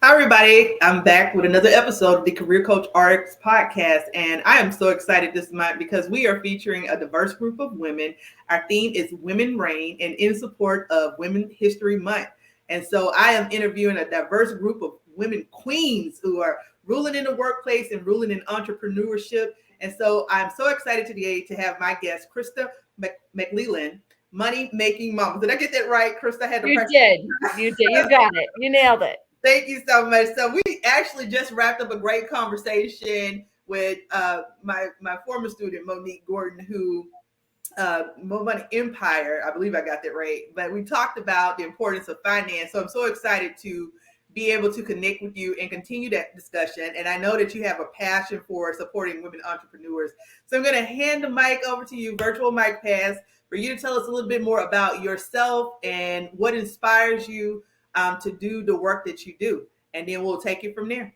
Hi, everybody. I'm back with another episode of the Career Coach RX podcast. And I am so excited this month because we are featuring a diverse group of women. Our theme is Women Reign and in support of Women History Month. And so I am interviewing a diverse group of women queens who are ruling in the workplace and ruling in entrepreneurship. And so I'm so excited today to have my guest, Krista McLellan, Money Making Mama. Did I get that right, Krista? I had to You did. You got it. You nailed it. Thank you so much. So we actually just wrapped up a great conversation with my former student, Monique Gordon, who Mo Money Empire, I believe I got that right. But we talked about the importance of finance. So I'm so excited to be able to connect with you and continue that discussion. And I know that you have a passion for supporting women entrepreneurs. So I'm going to hand the mic over to you, virtual mic pass, for you to tell us a little bit more about yourself and what inspires you to do the work that you do. And then we'll take it from there.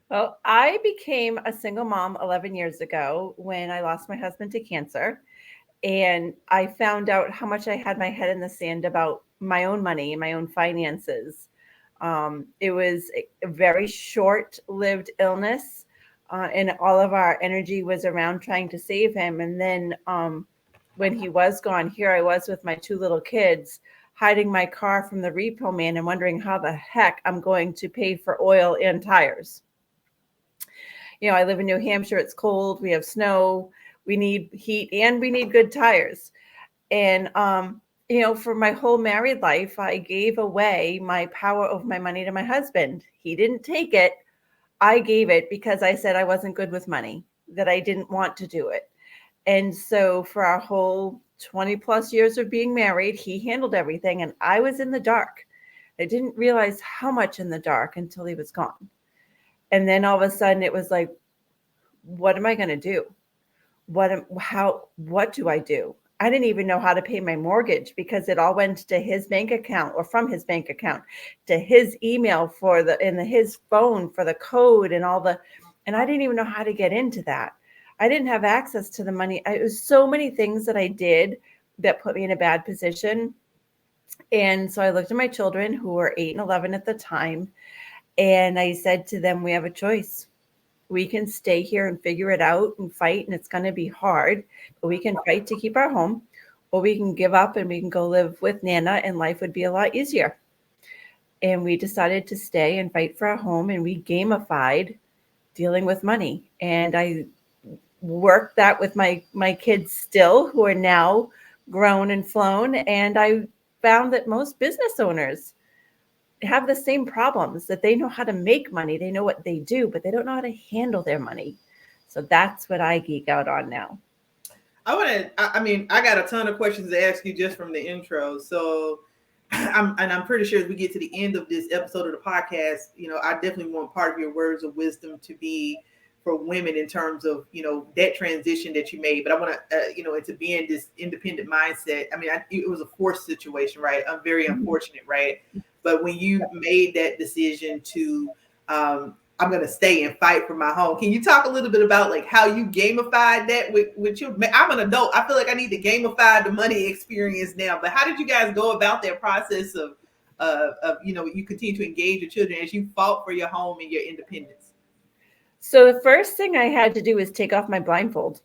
Well, I became a single mom 11 years ago when I lost my husband to cancer. And I found out how much I had my head in the sand about my own money and my own finances. It was a very short-lived illness, and all of our energy was around trying to save him. And then when he was gone, here I was with my two little kids, hiding my car from the repo man and wondering how the heck I'm going to pay for oil and tires. You know, I live in New Hampshire. It's cold. We have snow. We need heat and we need good tires. And, for my whole married life, I gave away my power over my money to my husband. He didn't take it. I gave it because I said I wasn't good with money, that I didn't want to do it. And so for our whole 20 plus years of being married, he handled everything and I was in the dark. I didn't realize how much in the dark until he was gone. And then all of a sudden it was like, what am I going to do? What do I do? I didn't even know how to pay my mortgage because it all went to his bank account or from his bank account to his email his phone for the code and and I didn't even know how to get into that. I didn't have access to the money. It was so many things that I did that put me in a bad position. And so I looked at my children who were 8 and 11 at the time. And I said to them, we have a choice. We can stay here and figure it out and fight. And it's going to be hard, but we can fight to keep our home, or we can give up and we can go live with Nana and life would be a lot easier. And we decided to stay and fight for our home. And we gamified dealing with money. And I work that with my kids still, who are now grown and flown. And I found that most business owners have the same problems, that they know how to make money. They know what they do, but they don't know how to handle their money. So that's what I geek out on now. I got a ton of questions to ask you just from the intro. So I'm pretty sure as we get to the end of this episode of the podcast, I definitely want part of your words of wisdom to be for women in terms of, that transition that you made. But I want to, into being this independent mindset. It was a forced situation, right? I'm very unfortunate, right? But when you made that decision to, I'm going to stay and fight for my home. Can you talk a little bit about like how you gamified that with you? I'm an adult. I feel like I need to gamify the money experience now. But how did you guys go about that process of you continue to engage your children as you fought for your home and your independence? So the first thing I had to do was take off my blindfold,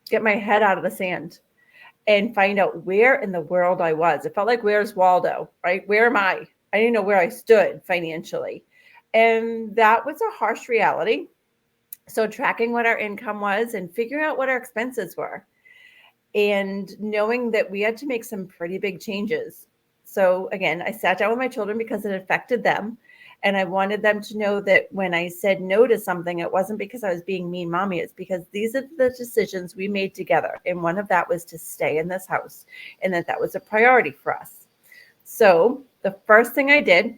get my head out of the sand, and find out where in the world I was. It felt like, where's Waldo, right? Where am I? I didn't know where I stood financially. And that was a harsh reality. So tracking what our income was and figuring out what our expenses were. And knowing that we had to make some pretty big changes. So again, I sat down with my children because it affected them. And I wanted them to know that when I said no to something, it wasn't because I was being mean mommy. It's because these are the decisions we made together. And one of that was to stay in this house, and that was a priority for us. So the first thing I did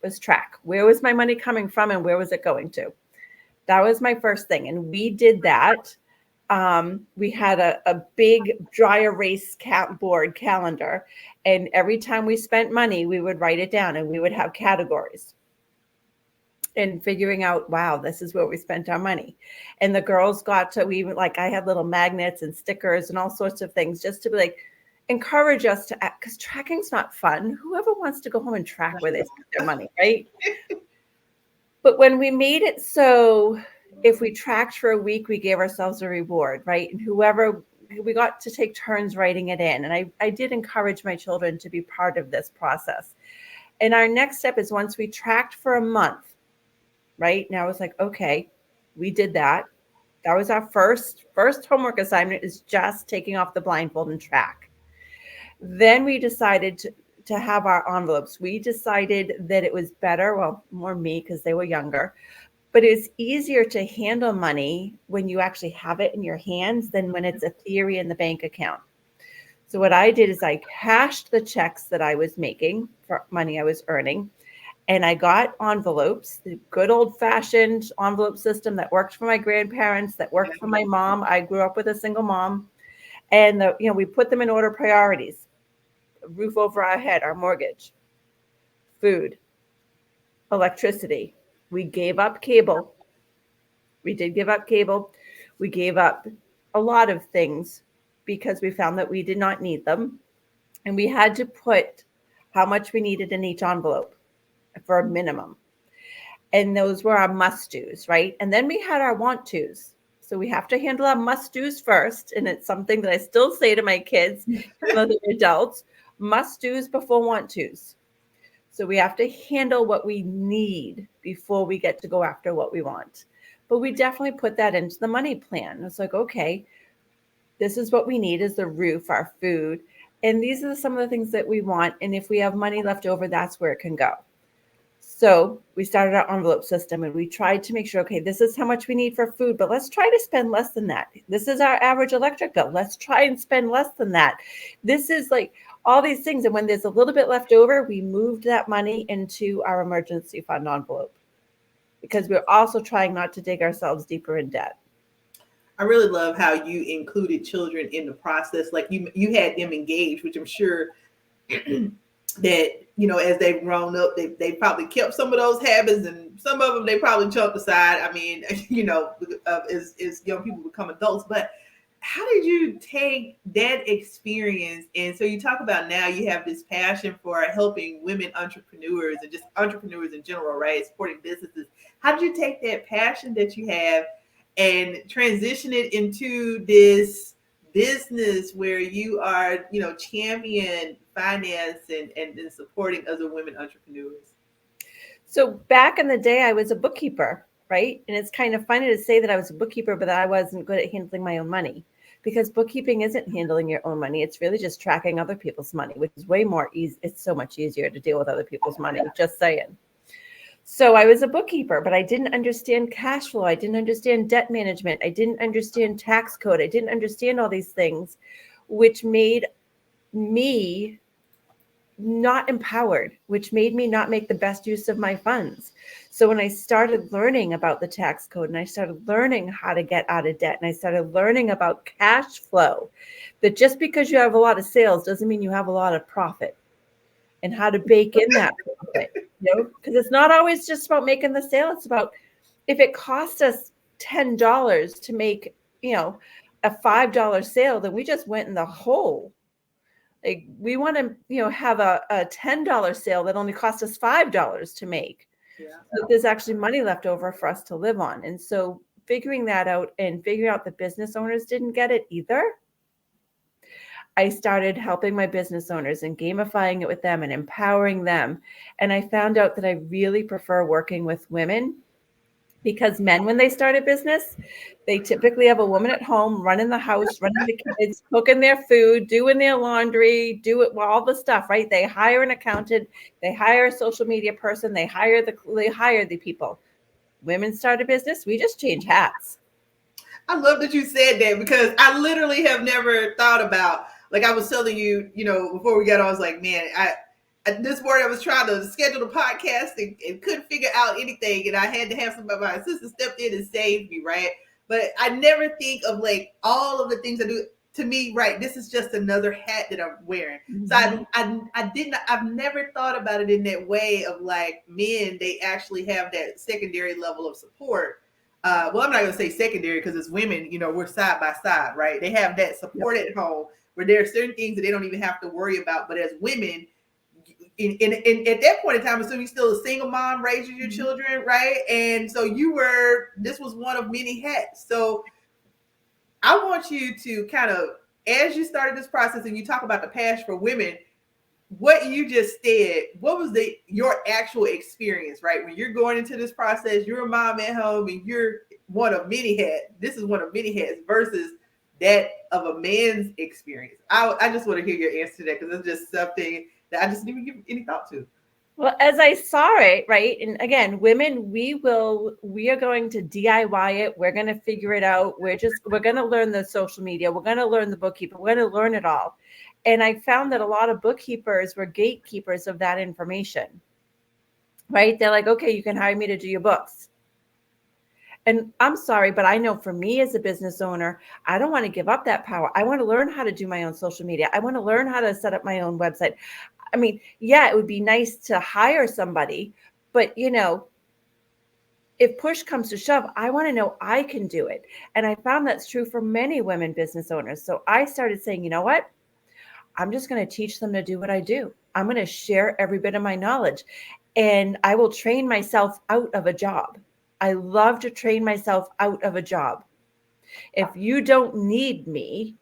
was track. Where was my money coming from and where was it going to? That was my first thing. And we did that. We had a big dry erase board calendar. And every time we spent money, we would write it down and we would have categories. And figuring out, wow, this is where we spent our money. And the girls got to, I had little magnets and stickers and all sorts of things just to be like, encourage us to act, because tracking's not fun. Whoever wants to go home and track where they spend their money, right? But when we made it so if we tracked for a week, we gave ourselves a reward, right? And whoever we got to take turns writing it in. And I did encourage my children to be part of this process. And our next step is once we tracked for a month, right? Now it's like, okay, we did that. That was our first homework assignment, is just taking off the blindfold and track. Then we decided to have our envelopes. We decided that it was better, well, more me because they were younger, but it's easier to handle money when you actually have it in your hands than when it's a theory in the bank account. So what I did is I cashed the checks that I was making for money I was earning, and I got envelopes, the good old-fashioned envelope system that worked for my grandparents, that worked for my mom. I grew up with a single mom. And we put them in order priorities: a roof over our head, our mortgage, food, electricity. We gave up cable. We did give up cable. We gave up a lot of things because we found that we did not need them. And we had to put how much we needed in each envelope for a minimum. And those were our must-dos, right? And then we had our want-tos. So we have to handle our must-dos first. And it's something that I still say to my kids, other adults, must-dos before want-tos. So we have to handle what we need before we get to go after what we want. But we definitely put that into the money plan. It's like, okay, this is what we need, is the roof, our food. And these are some of the things that we want. And if we have money left over, that's where it can go. So we started our envelope system, and we tried to make sure, okay, this is how much we need for food, but let's try to spend less than that. This is our average electric bill. Let's try and spend less than that. This is like all these things. And when there's a little bit left over, we moved that money into our emergency fund envelope, because we're also trying not to dig ourselves deeper in debt. I really love how you included children in the process. Like you had them engaged, which I'm sure that, as they've grown up, they probably kept some of those habits, and some of them they probably chucked aside. I mean, as young people become adults. But how did you take that experience? And so you talk about now you have this passion for helping women entrepreneurs and just entrepreneurs in general, right? Supporting businesses. How did you take that passion that you have and transition it into this business where you are, champion finance and supporting other women entrepreneurs? So back in the day, I was a bookkeeper, right? And it's kind of funny to say that I was a bookkeeper, but that I wasn't good at handling my own money, because bookkeeping isn't handling your own money. It's really just tracking other people's money, which is way more easy. It's so much easier to deal with other people's money, just saying. So I was a bookkeeper, but I didn't understand cash flow. I didn't understand debt management. I didn't understand tax code. I didn't understand all these things, which made me not empowered, which made me not make the best use of my funds. So when I started learning about the tax code, and I started learning how to get out of debt, and I started learning about cash flow, that just because you have a lot of sales doesn't mean you have a lot of profit, and how to bake in that profit, because it's not always just about making the sale. It's about, if it cost us $10 to make, a $5 sale, then we just went in the hole. Like, we want to, have a $10 sale that only cost us $5 to make. Yeah. So there's actually money left over for us to live on. And so figuring that out, and figuring out the business owners didn't get it either, I started helping my business owners and gamifying it with them and empowering them. And I found out that I really prefer working with women, because men, when they start a business, they typically have a woman at home running the house, running the kids, cooking their food, doing their laundry, all the stuff, right? They hire an accountant, they hire a social media person, they hire the people. Women start a business, we just change hats. I love that you said that, because I literally have never thought about, like I was telling you, before we got on, I was like, man, this morning I was trying to schedule the podcast and couldn't figure out anything. And I had to have somebody, my assistant stepped in and saved me, right? But I never think of like all of the things I do. To me, right, this is just another hat that I'm wearing. Mm-hmm. So I've never thought about it in that way of like, men, they actually have that secondary level of support. Well, I'm not going to say secondary, because as women, we're side by side, right? They have that support at home where there are certain things that they don't even have to worry about. But as women, at that point in time, assuming you're still a single mom raising your children, right? And so this was one of many hats. So I want you to kind of, as you started this process and you talk about the passion for women, what you just said, what was your actual experience, right? When you're going into this process, you're a mom at home and you're one of many hats. This is one of many hats versus that of a man's experience. I just want to hear your answer to that, because it's just something that I just didn't give any thought to. Well, as I saw it, right, and again, women, we are going to DIY it. We're going to figure it out. We're going to learn the social media. We're going to learn the bookkeeping. We're going to learn it all. And I found that a lot of bookkeepers were gatekeepers of that information, right? They're like, okay, you can hire me to do your books. And I'm sorry, but I know for me as a business owner, I don't want to give up that power. I want to learn how to do my own social media. I want to learn how to set up my own website. I mean, yeah, it would be nice to hire somebody, but if push comes to shove, I want to know I can do it. And I found that's true for many women business owners. So I started saying, you know what? I'm just going to teach them to do what I do. I'm going to share every bit of my knowledge, and I will train myself out of a job. I love to train myself out of a job. If you don't need me,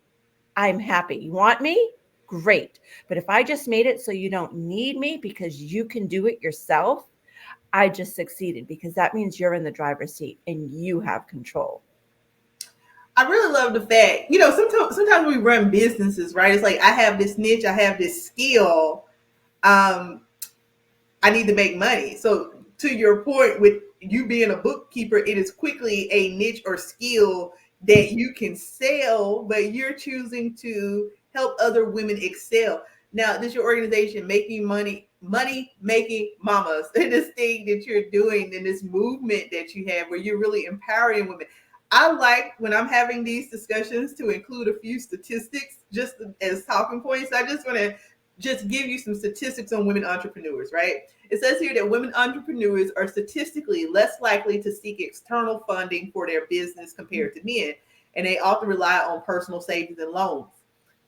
I'm happy. You want me? Great. But if I just made it so you don't need me because you can do it yourself, I just succeeded, because that means you're in the driver's seat and you have control. I really love the fact, sometimes we run businesses, right? It's like, I have this niche, I have this skill. I need to make money. So to your point, with you being a bookkeeper, it is quickly a niche or skill that you can sell, but you're choosing to help other women excel. Now, this is your organization, Making Money Making Mamas, and this thing that you're doing, and this movement that you have where you're really empowering women. I like, when I'm having these discussions, to include a few statistics just as talking points. I just want to just give you some statistics on women entrepreneurs, right? It says here that women entrepreneurs are statistically less likely to seek external funding for their business compared to men, and they often rely on personal savings and loans.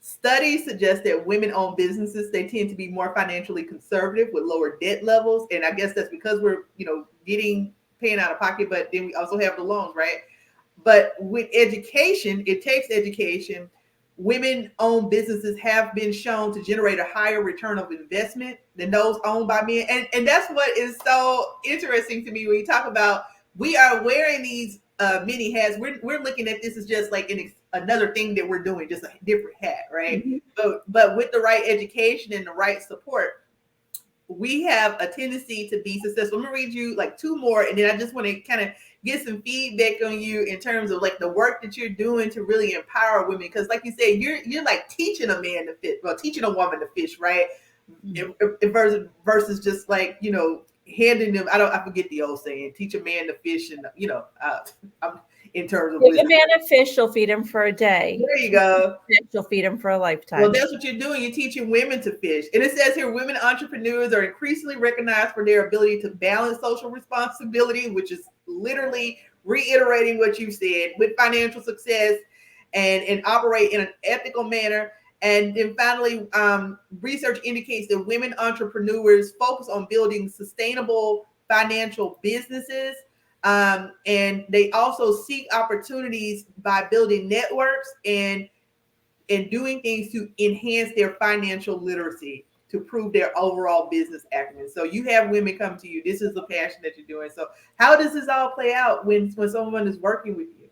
Studies suggest that women-owned businesses, they tend to be more financially conservative with lower debt levels. And I guess that's because we're, paying out of pocket, but then we also have the loans, right? But with education, it takes education. Women-owned businesses have been shown to generate a higher return of investment than those owned by men. And that's what is so interesting to me when you talk about, we are wearing these many hats. We're looking at this as just like another thing that we're doing, just a different hat, right? Mm-hmm. But with the right education and the right support, we have a tendency to be successful. I'm gonna read you like two more, and then I just want to kind of get some feedback on you in terms of like the work that you're doing to really empower women. Because like you said, you're like teaching a man to fish, well, teaching a woman to fish, right? Mm-hmm. Versus just like, handing them, I forget the old saying, teach a man to fish, and I'm in terms of give a man a fish, you'll feed him for a day. There you go. You'll feed him for a lifetime. Well, that's what you're doing. You're teaching women to fish. And it says here, women entrepreneurs are increasingly recognized for their ability to balance social responsibility, which is literally reiterating what you said, with financial success and operate in an ethical manner. And then finally, research indicates that women entrepreneurs focus on building sustainable financial businesses. And they also seek opportunities by building networks and doing things to enhance their financial literacy, to prove their overall business acumen. So you have women come to you. This is the passion that you're doing. So how does this all play out when someone is working with you?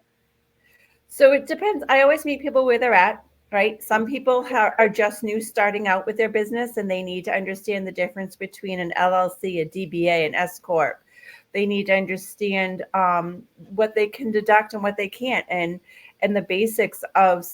So it depends. I always meet people where they're at, right? Some people are just new starting out with their business, and they need to understand the difference between an LLC, a DBA, an S Corp. They need to understand what they can deduct and what they can't, and the basics of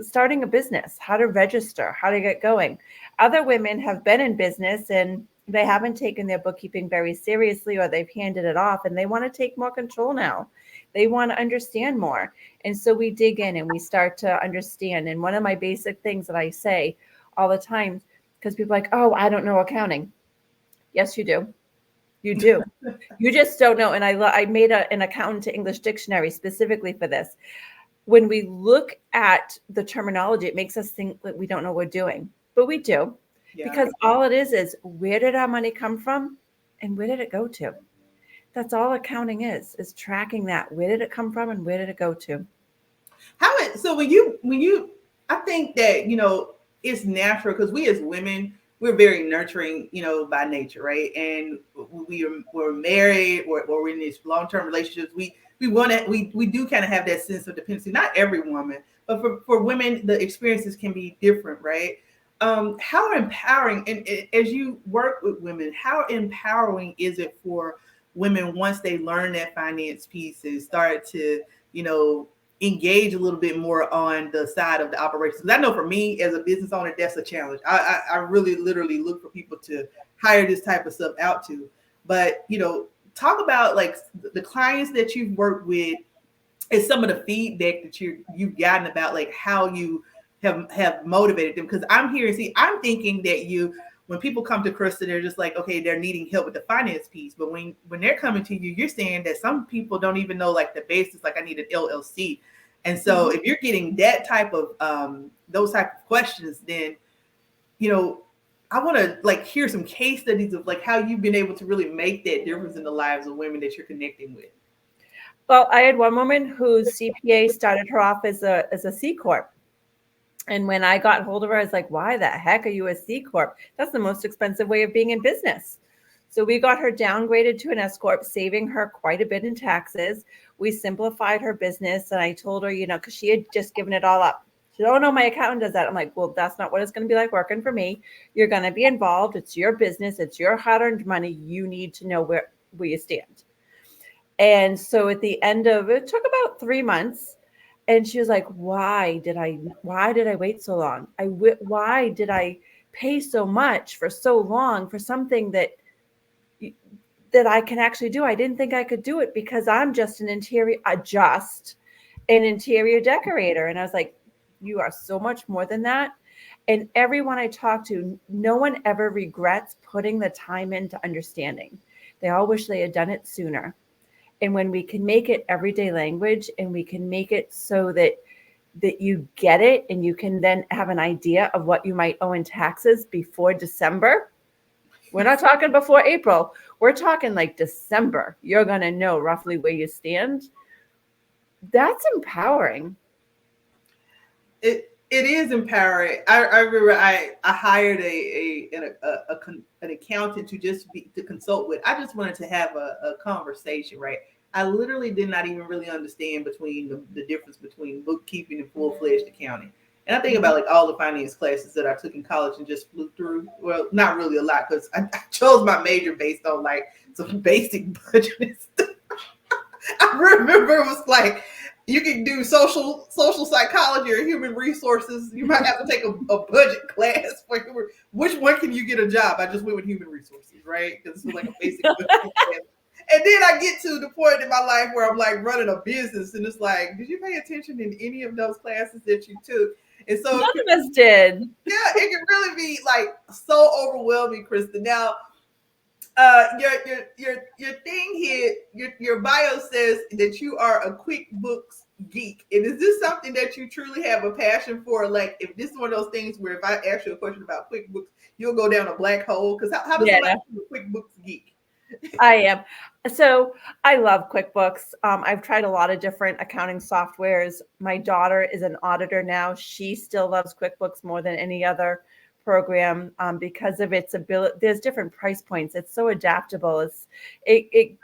starting a business, how to register, how to get going. Other women have been in business and they haven't taken their bookkeeping very seriously, or they've handed it off, and they want to take more control now. They want to understand more. And so we dig in and we start to understand. And one of my basic things that I say all the time, because people are like, oh, I don't know accounting. Yes, you do. You do. You just don't know. And I made an accountant to English dictionary specifically for this. When we look at the terminology, it makes us think that we don't know what we're doing, but we do. Yeah. Because all it is where did our money come from and where did it go to? That's all accounting is tracking that. Where did it come from and where did it go to? So when you I think that, it's natural because we as women, we're very nurturing, by nature, right? And we're married or we're in these long-term relationships. We want to we do kind of have that sense of dependency. Not every woman, but for women, the experiences can be different, right? How empowering, and as you work with women, how empowering is it for women once they learn that finance piece and start to, you know, engage a little bit more on the side of the operations? Because I know for me as a business owner, that's a challenge. I really literally look for people to hire this type of stuff out to. But, talk about like the clients that you've worked with and some of the feedback that you've gotten about like how you have motivated them. Because I'm thinking that when people come to Krista, they're just like, okay, they're needing help with the finance piece. But when they're coming to you, you're saying that some people don't even know like the basics, like I need an LLC. And so if you're getting that type of those type of questions, then, I want to like hear some case studies of like how you've been able to really make that difference in the lives of women that you're connecting with. Well, I had one woman whose CPA started her off as a C Corp. And when I got hold of her, I was like, why the heck are you a C Corp? That's the most expensive way of being in business. So we got her downgraded to an S Corp, saving her quite a bit in taxes. We simplified her business. And I told her, because she had just given it all up. She said, oh, no, my accountant does that. I'm like, well, that's not what it's going to be like working for me. You're going to be involved. It's your business. It's your hard-earned money. You need to know where you stand. And so at the end of it, took about 3 months. And she was like, why did I wait so long? Why did I pay so much for so long for something that I can actually do? I didn't think I could do it because I'm just an interior decorator. And I was like, you are so much more than that. And everyone I talk to, no one ever regrets putting the time into understanding. They all wish they had done it sooner. And when we can make it everyday language and we can make it so that you get it and you can then have an idea of what you might owe in taxes before December. We're not talking before April. We're talking like December. You're going to know roughly where you stand. That's empowering. It is empowering. I remember I hired an accountant to consult with. I just wanted to have a conversation, right? I literally did not even really understand between the difference between bookkeeping and full-fledged accounting. And I think about like all the finance classes that I took in college and just flew through. Well, not really a lot because I chose my major based on like some basic budgeting stuff. I remember it was like, you can do social psychology or human resources. You might have to take a budget class for which one can you get a job. I just went with human resources, right? Because it's like a basic budget class. And then I get to the point in my life where I'm like running a business, and it's like, did you pay attention in any of those classes that you took? And so none of us did. Yeah, it can really be like so overwhelming, Krista. Now, your thing here, your bio says that you are a QuickBooks geek. And is this something that you truly have a passion for? Like, if this is one of those things where if I ask you a question about QuickBooks, you'll go down a black hole? Because how does somebody become a QuickBooks geek? I am. So I love QuickBooks. I've tried a lot of different accounting softwares. My daughter is an auditor now. She still loves QuickBooks more than any other program because of its ability. There's different price points. It's so adaptable. It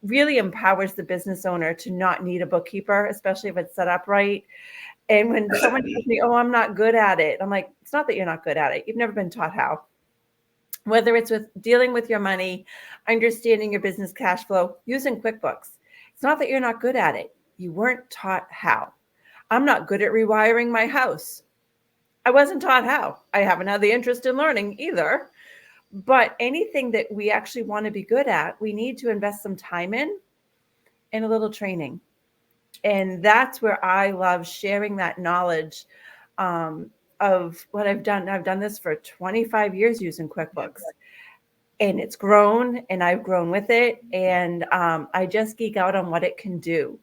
really empowers the business owner to not need a bookkeeper, especially if it's set up right. And when someone tells me, oh, I'm not good at it, I'm like, it's not that you're not good at it. You've never been taught how. Whether it's with dealing with your money, understanding your business cash flow, using QuickBooks. It's not that you're not good at it. You weren't taught how. I'm not good at rewiring my house. I wasn't taught how. I haven't had the interest in learning either. But anything that we actually want to be good at, we need to invest some time in and a little training. And that's where I love sharing that knowledge of what I've done. I've done this for 25 years using QuickBooks. And it's grown and I've grown with it. And I just geek out on what it can do.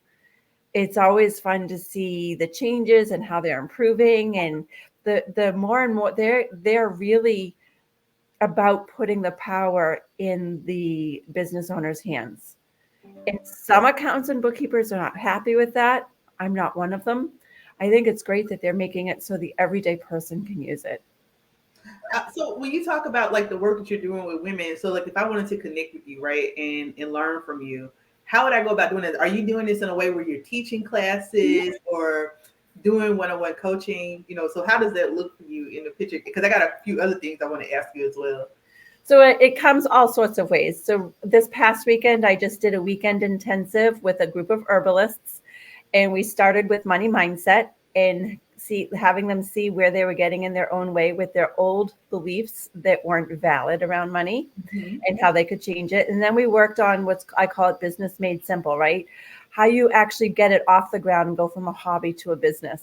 It's always fun to see the changes and how they're improving. And the more and more they're really about putting the power in the business owner's hands. And some accountants and bookkeepers are not happy with that. I'm not one of them. I think it's great that they're making it so the everyday person can use it. So when you talk about like the work that you're doing with women, so like if I wanted to connect with you, right, and learn from you, how would I go about doing this? Are you doing this in a way where you're teaching classes or doing one-on-one coaching? So how does that look for you in the picture? Because I got a few other things I want to ask you as well. So it comes all sorts of ways. So this past weekend, I just did a weekend intensive with a group of herbalists, and we started with money mindset and having them see where they were getting in their own way with their old beliefs that weren't valid around money, and how they could change it. And then we worked on I call it business made simple, right? How you actually get it off the ground and go from a hobby to a business.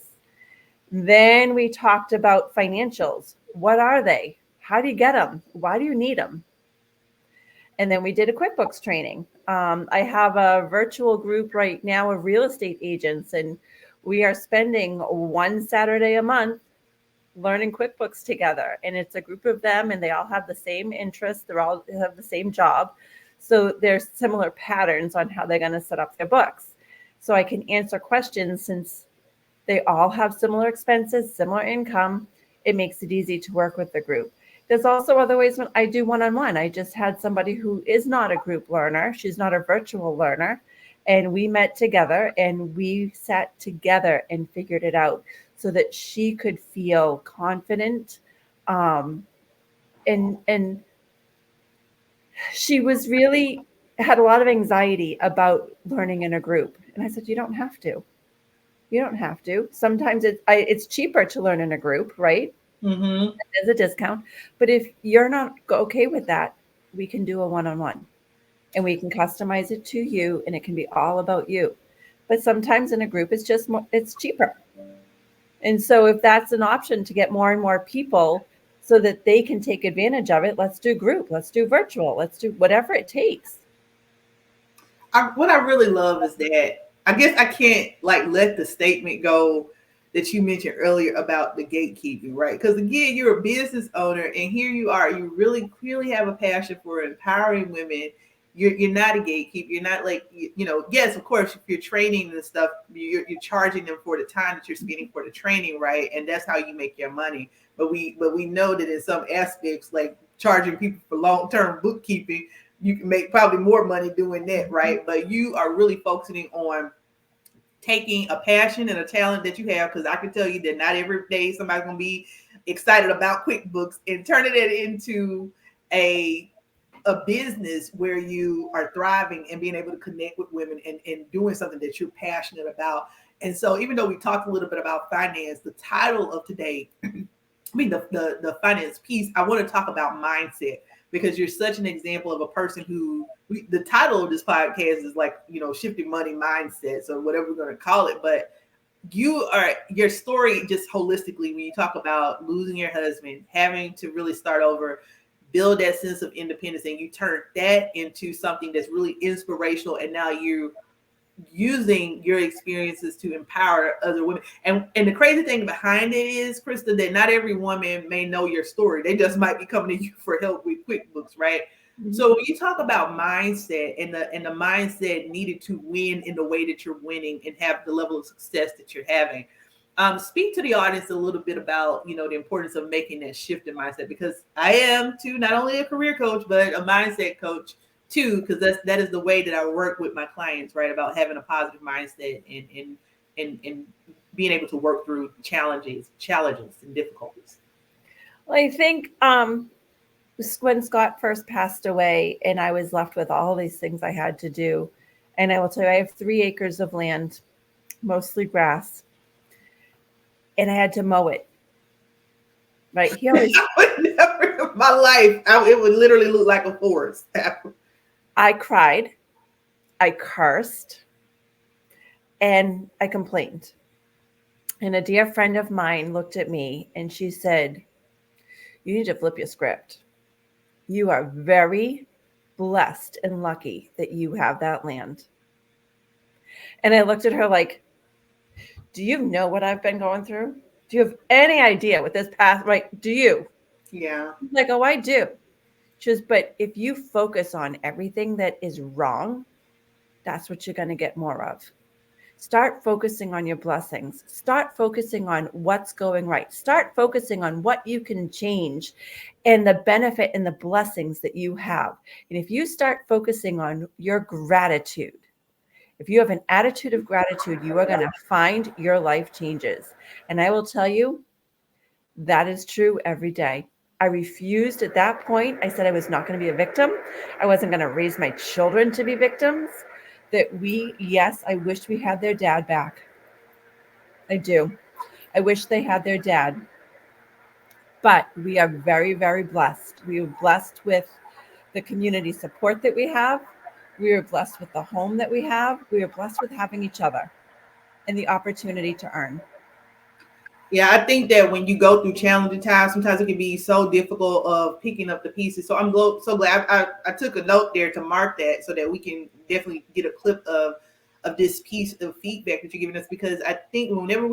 Then we talked about financials. What are they? How do you get them? Why do you need them? And then we did a QuickBooks training. I have a virtual group right now of real estate agents, and we are spending one Saturday a month learning QuickBooks together. And it's a group of them, and they all have the same interests. They all have the same job. So there's similar patterns on how they're going to set up their books. So I can answer questions since they all have similar expenses, similar income. It makes it easy to work with the group. There's also other ways when I do one-on-one. I just had somebody who is not a group learner. She's not a virtual learner. And we met together and we sat together and figured it out so that she could feel confident. And she was really had a lot of anxiety about learning in a group. And I said, you don't have to. You don't have to. Sometimes it's cheaper to learn in a group, right? Mm-hmm. There's a discount. But if you're not okay with that, we can do a one-on-one and we can customize it to you and it can be all about you. But sometimes in a group, it's just it's cheaper. And so if that's an option to get more and more people so that they can take advantage of it, let's do group, let's do virtual, let's do whatever it takes. What I really love is that I guess I can't like let the statement go that you mentioned earlier about the gatekeeping, right? Because again, you're a business owner and here you are, you really clearly have a passion for empowering women. You're not a gatekeeper. You're not like, yes, of course, if you're training and stuff, you're charging them for the time that you're spending for the training, right? And that's how you make your money. But we know that in some aspects, like charging people for long-term bookkeeping, you can make probably more money doing that, right? But you are really focusing on taking a passion and a talent that you have, because I can tell you that not every day somebody's going to be excited about QuickBooks and turning it into a business where you are thriving and being able to connect with women and doing something that you're passionate about. And so even though we talked a little bit about finance, the title of today, the finance piece, I want to talk about mindset, because you're such an example of a person who the title of this podcast is like, shifting money mindsets or whatever we're going to call it. But your story just holistically, when you talk about losing your husband, having to really start over, build that sense of independence, and you turn that into something that's really inspirational. And now you using your experiences to empower other women. And the crazy thing behind it is, Krista, that not every woman may know your story. They just might be coming to you for help with QuickBooks, right? Mm-hmm. So when you talk about mindset and the mindset needed to win in the way that you're winning and have the level of success that you're having, speak to the audience a little bit about, the importance of making that shift in mindset, because I am too, not only a career coach, but a mindset coach too, because that is the way that I work with my clients, right? About having a positive mindset and being able to work through challenges and difficulties. Well, I think when Scott first passed away and I was left with all these things I had to do, and I will tell you, I have 3 acres of land, mostly grass, and I had to mow it. Right? He always I would never in my life, it would literally look like a forest. I cried, I cursed, and I complained. And a dear friend of mine looked at me and she said, you need to flip your script. You are very blessed and lucky that you have that land. And I looked at her like, do you know what I've been going through? Do you have any idea what this path, right? Do you? Yeah. Like, oh, I do. She goes, but if you focus on everything that is wrong, that's what you're going to get more of. Start focusing on your blessings. Start focusing on what's going right. Start focusing on what you can change and the benefit and the blessings that you have. And if you start focusing on your gratitude, if you have an attitude of gratitude, you are going to find your life changes. And I will tell you, that is true every day. I refused at that point. I said I was not going to be a victim. I wasn't going to raise my children to be victims. Yes, I wish we had their dad back. I do. I wish they had their dad. But we are very, very blessed. We are blessed with the community support that we have. We are blessed with the home that we have. We are blessed with having each other and the opportunity to earn. Yeah, I think that when you go through challenging times, sometimes it can be so difficult of picking up the pieces. So I'm so glad I took a note there to mark that so that we can definitely get a clip of this piece of feedback that you're giving us, because I think whenever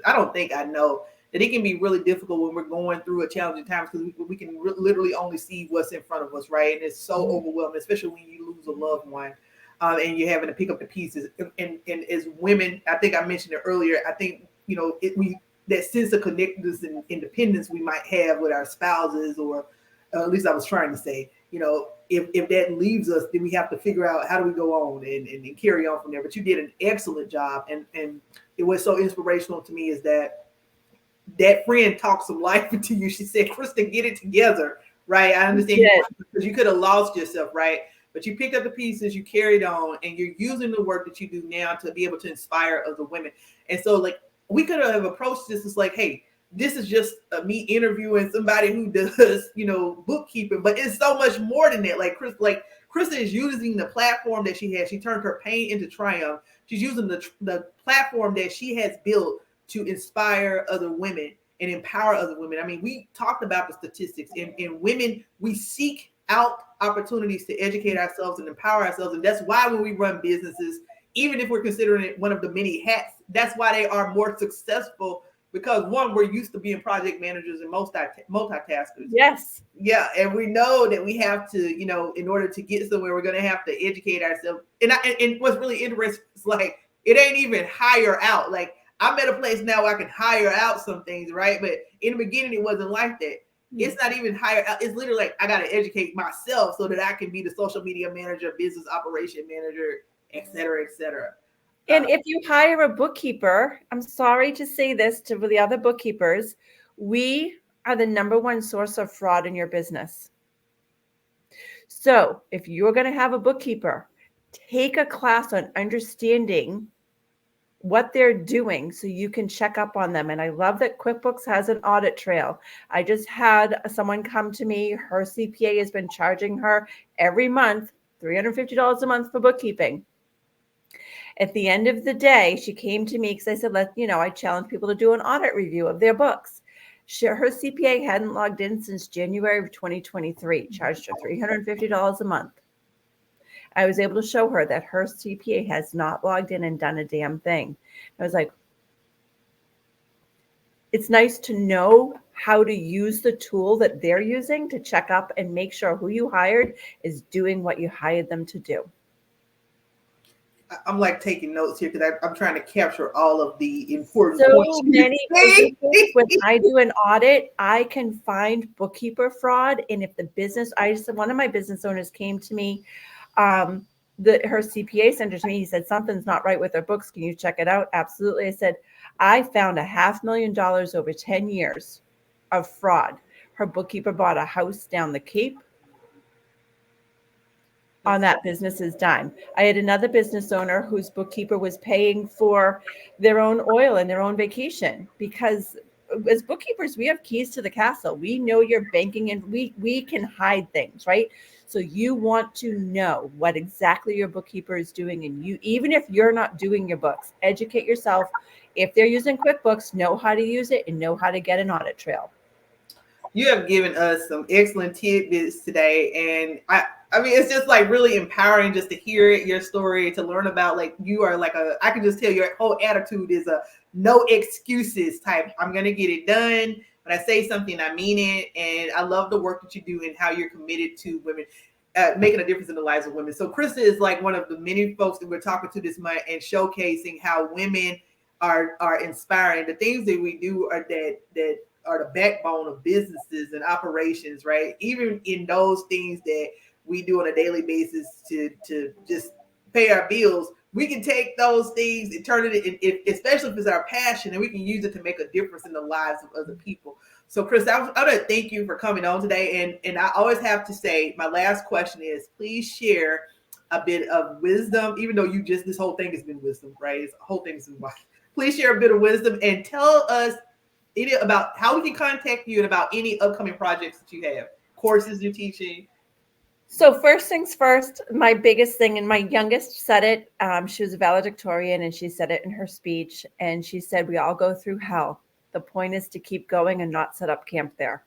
I don't think I know that it can be really difficult when we're going through a challenging time, because we can literally only see what's in front of us, right? And it's so overwhelming, especially when you lose a loved one. And you're having to pick up the pieces. And as women, I think I mentioned it earlier, I think, that sense of connectedness and independence we might have with our spouses, or at least I was trying to say, if that leaves us, then we have to figure out how do we go on and carry on from there. But you did an excellent job. And it was so inspirational to me is that friend talked some life into you. She said, Krista, get it together, right? I understand because you could have lost yourself, right? But you picked up the pieces, you carried on, and you're using the work that you do now to be able to inspire other women. And so, we could have approached this as hey, this is just me interviewing somebody who does, bookkeeping, but it's so much more than that. Krista is using the platform that she has. She turned her pain into triumph. She's using the platform that she has built to inspire other women and empower other women. I mean, we talked about the statistics. In women, we seek out opportunities to educate ourselves and empower ourselves. And that's why when we run businesses, even if we're considering it one of the many hats, that's why they are more successful, because one, we're used to being project managers and multitaskers. Yes. Yeah. And we know that we have to, in order to get somewhere, we're going to have to educate ourselves. And what's really interesting is it ain't even hire out. I'm at a place now where I can hire out some things, right? But in the beginning, it wasn't like that. It's not even hire out. It's literally I got to educate myself so that I can be the social media manager, business operation manager, et cetera, et cetera. And if you hire a bookkeeper, I'm sorry to say this to the other bookkeepers, we are the number one source of fraud in your business. So if you're going to have a bookkeeper, take a class on understanding what they're doing so you can check up on them. And I love that QuickBooks has an audit trail. I just had someone come to me. Her CPA has been charging her every month $350 a month for bookkeeping. At the end of the day, she came to me because I said, I challenge people to do an audit review of their books. Her CPA hadn't logged in since January of 2023, charged her $350 a month. I was able to show her that her CPA has not logged in and done a damn thing. I was like, it's nice to know how to use the tool that they're using to check up and make sure who you hired is doing what you hired them to do. I'm taking notes here because I'm trying to capture all of the important points. So many when I do an audit, I can find bookkeeper fraud. And if the business, one of my business owners came to me, her CPA sent it to me. He said, something's not right with her books. Can you check it out? Absolutely. I said, I found $500,000 over 10 years of fraud. Her bookkeeper bought a house down the Cape on that business's dime. I had another business owner whose bookkeeper was paying for their own oil and their own vacation, because as bookkeepers, we have keys to the castle. We know your banking and we can hide things, right? So you want to know what exactly your bookkeeper is doing. And you, even if you're not doing your books, educate yourself. If they're using QuickBooks, know how to use it and know how to get an audit trail. You have given us some excellent tidbits today. And I mean, it's just really empowering just to hear your story, to learn about you are I can just tell your whole attitude is a no excuses type. I'm going to get it done. when I say something, I mean it. And I love the work that you do and how you're committed to women, making a difference in the lives of women. So Krista is like one of the many folks that we're talking to this month and showcasing how women are inspiring. The things that we do are that are the backbone of businesses and operations, right? Even in those things that we do on a daily basis to just pay our bills, we can take those things and turn it, especially if it's our passion, and we can use it to make a difference in the lives of other people. So, Chris, I want to thank you for coming on today. And I always have to say, my last question is, please share a bit of wisdom, even though this whole thing has been wisdom, right? This whole thing has been wisdom. Please share a bit of wisdom and tell us about how we can contact you and about any upcoming projects that you have, courses you're teaching. So first things first, my biggest thing, and my youngest said it, she was a valedictorian, and she said it in her speech, and she said, we all go through hell. The point is to keep going and not set up camp there.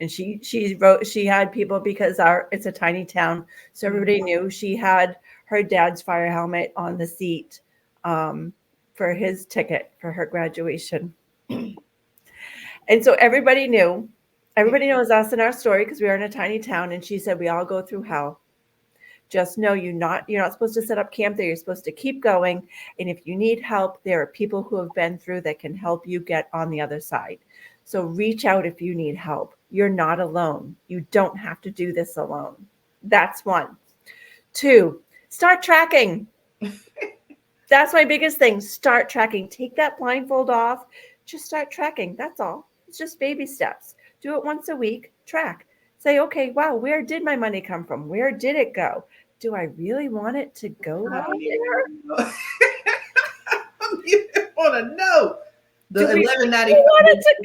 And she had people, because it's a tiny town, so everybody knew. She had her dad's fire helmet on the seat for his ticket for her graduation. And so everybody knew. Everybody knows us and our story because we are in a tiny town. And she said, we all go through hell. Just know you're not supposed to set up camp there. You're supposed to keep going. And if you need help, there are people who have been through that can help you get on the other side. So reach out if you need help. You're not alone. You don't have to do this alone. That's one. 2, start tracking. That's my biggest thing. Start tracking. Take that blindfold off. Just start tracking. That's all. It's just baby steps. Do it once a week. Track. Say, okay, wow, where did my money come from? Where did it go? Do I really want it to go out there? You want to know. The $11.95,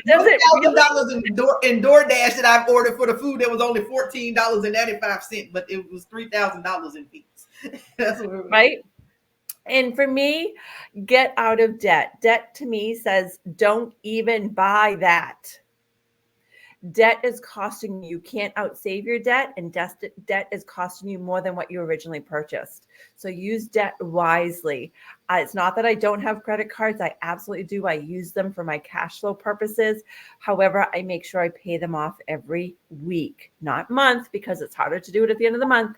$1,000 in DoorDash that I've ordered for the food that was only $14.95, but it was $3,000 in fees. That's what right. And for me, get out of debt. Debt to me says, don't even buy that. Debt is costing you. You can't outsave your debt, and debt is costing you more than what you originally purchased. So use debt wisely. It's not that I don't have credit cards. I absolutely do. I use them for my cash flow purposes. However, I make sure I pay them off every week, not month, because it's harder to do it at the end of the month.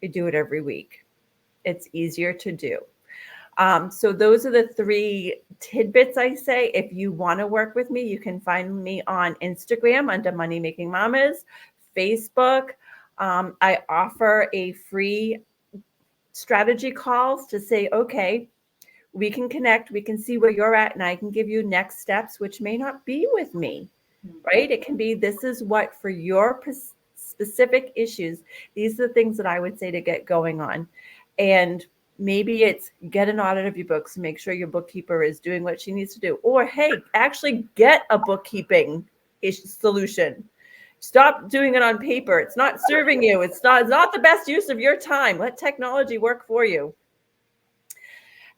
I do it every week. It's easier to do. So those are the 3 tidbits I say. If you want to work with me, you can find me on Instagram under Money Making Mamas, Facebook. I offer a free strategy calls to say, okay, we can connect, we can see where you're at, and I can give you next steps, which may not be with me, right? It can be, this is what for your specific issues, these are the things that I would say to get going on. And maybe it's get an audit of your books, make sure your bookkeeper is doing what she needs to do. Or, hey, actually get a bookkeeping solution. Stop doing it on paper. It's not serving you. It's not the best use of your time. Let technology work for you.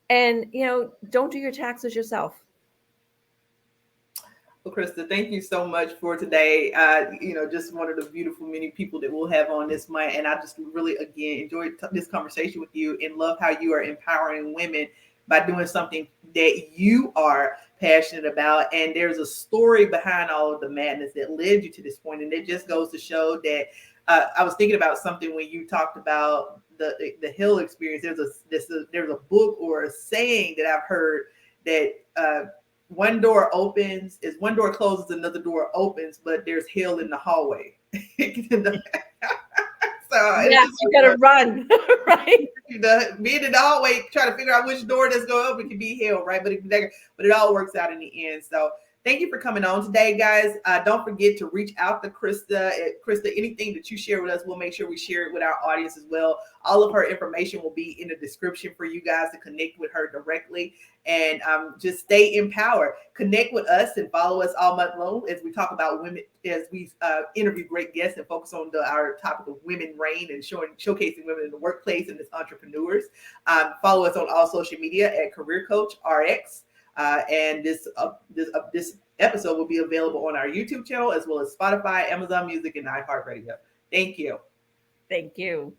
And, don't do your taxes yourself. Well, Krista, thank you so much for today. Just one of the beautiful many people that we'll have on this month. And I just really, again, enjoyed this conversation with you and love how you are empowering women by doing something that you are passionate about. And there's a story behind all of the madness that led you to this point. And it just goes to show that I was thinking about something when you talked about the Hill experience. There's a book or a saying that I've heard that one door closes, another door opens, but there's hell in the hallway. So you gotta run, right? Being in the hallway, trying to figure out which door that's going to open can be hell, right? But it all works out in the end. So thank you for coming on today, guys. Don't forget to reach out to Krista. Krista, anything that you share with us, we'll make sure we share it with our audience as well. All of her information will be in the description for you guys to connect with her directly. And just stay empowered. Connect with us and follow us all month long as we talk about women, as we interview great guests and focus on our topic of women reign and showcasing women in the workplace and as entrepreneurs. Follow us on all social media at Career Coach RX. And this episode will be available on our YouTube channel as well as Spotify, Amazon Music, and iHeartRadio. Thank you. Thank you.